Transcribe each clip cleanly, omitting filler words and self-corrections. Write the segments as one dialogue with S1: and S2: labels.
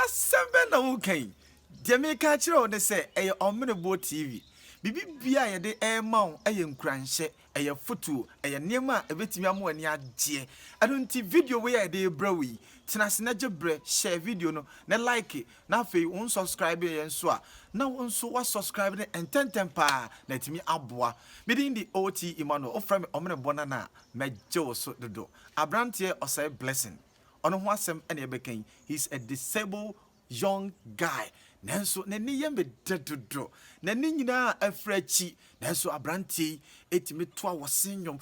S1: Asembe na wuken. Jamaica chiro ne say eye Omnebo TV. Bibi bia ye de ma wo eye nkranhye, eye foto, eye niema ebetimi amo ani agye. Ado nti video we ye de brawi. Tenase na jebre share video no na like na afei won subscribe ye nso a na won so wa subscribe ne ententem pa na timi aboa. Medin di OT Emmanuel oframe Omnebo na meje so dodo. Abrante Osei blessing. Ono ho asem ene ebekan. He's a disabled young guy. Nanso na ni yembe dedodo. Na ni nyina afrachi. Nanso abranti etimi to a wosenyom.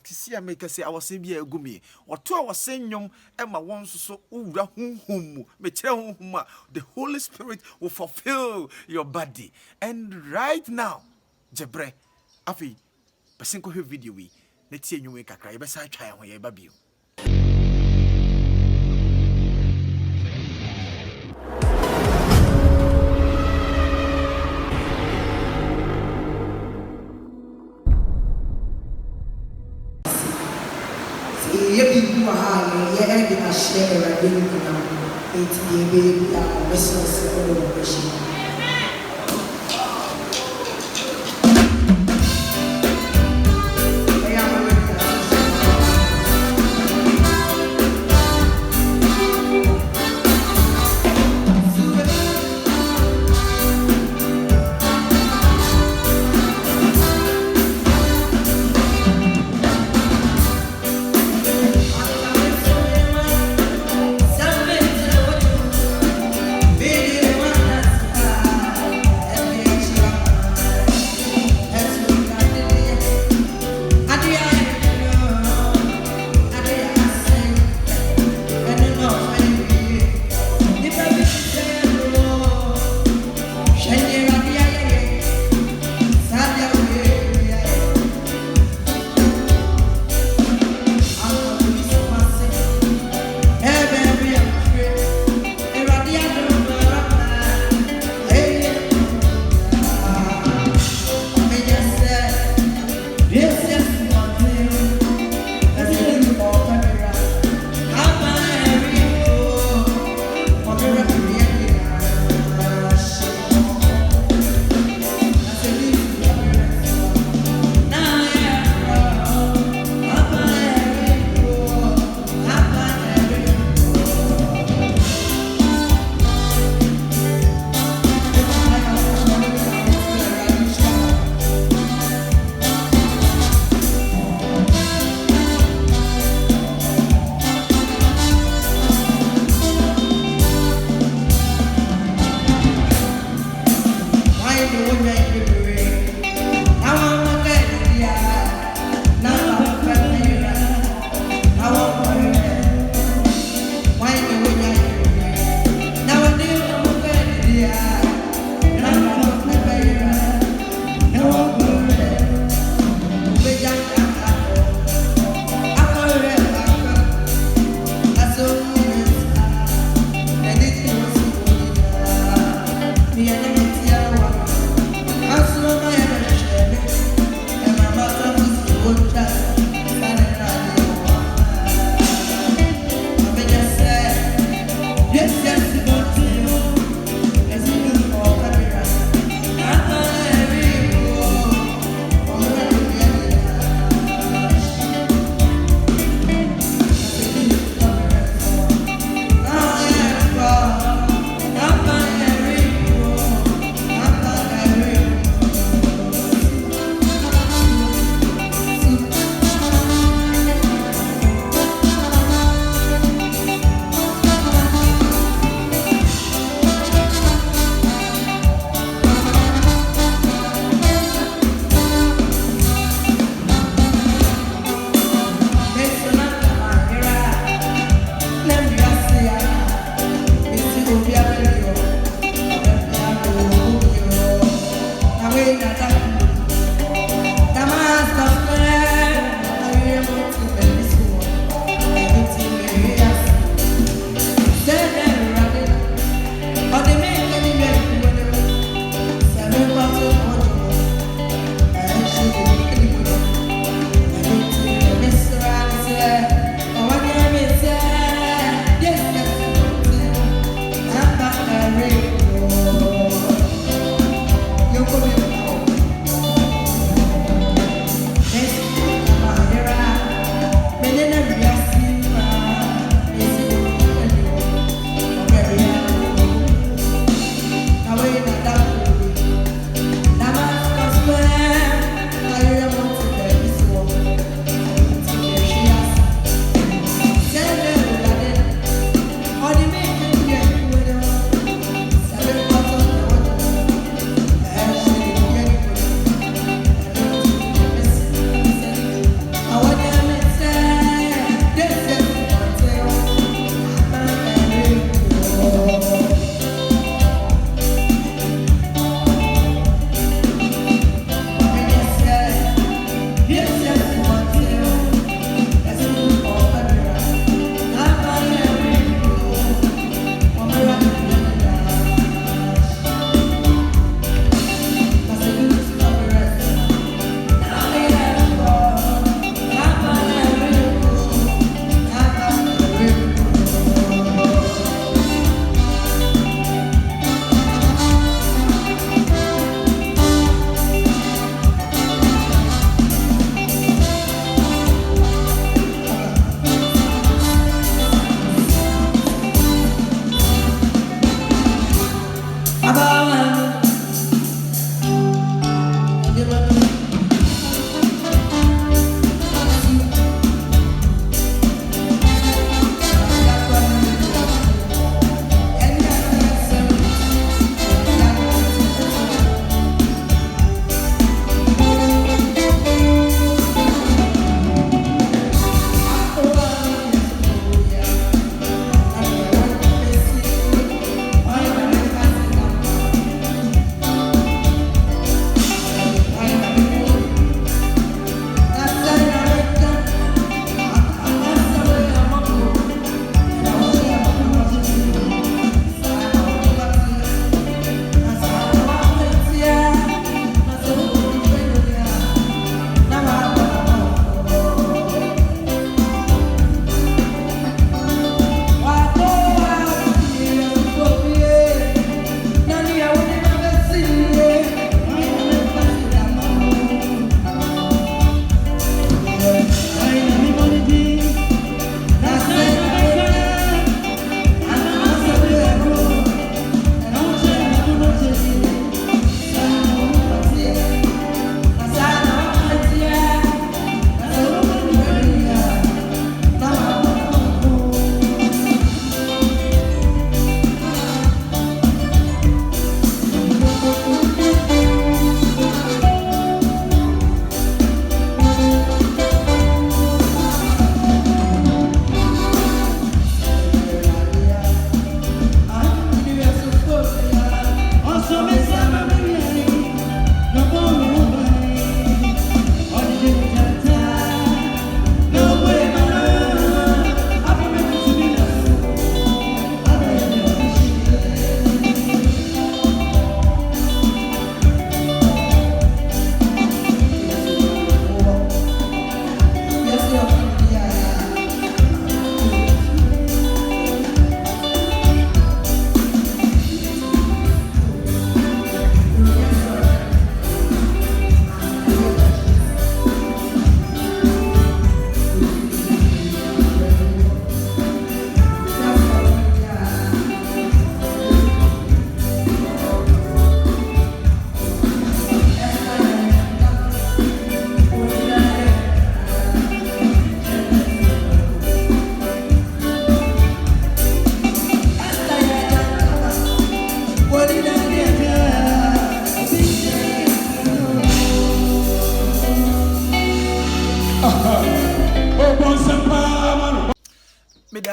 S1: Tisi ya make say awose bia agumi. Oto a wosenyom e ma won so owura honhom mu. Me kire honhom a the Holy Spirit will fulfill your body. And right now, Jebre afi person ko video wi. Na tie nwwe kakra. Ye be sa twa ho ye ba bio.
S2: Ye people are ye end in a share and you know it's the baby business of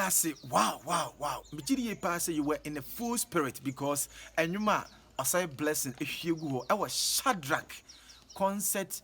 S1: say, wow. Mejidi pa say you were in a full spirit because enyuma Osei blessing if you go. I was Shadrach concert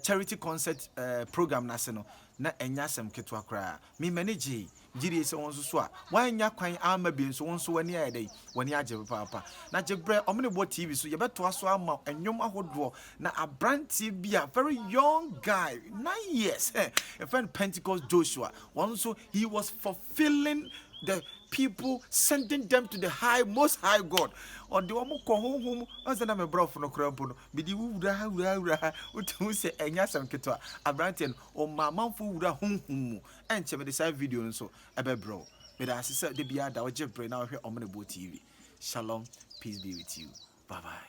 S1: charity concert program na se no na enya sem ketwa kra me manage giri se won so a wan nya kwan ama bi so won so wani ayedai wani age papa na jebre omne bo tv so ye beto aso ama enwom ahodo na abranti bi a very young guy 9 years a friend Pentecost Joshua one so he was fulfilling the people, sending them to the most high God. Or the one home as an bro for no crampo. Bidi ura utu say enya sam ketwa abranten or mamma fu ura hum and cheme the side video and so ebe bro. But as I said the biada or jebre now here on the TV. Shalom, peace be with you. Bye bye.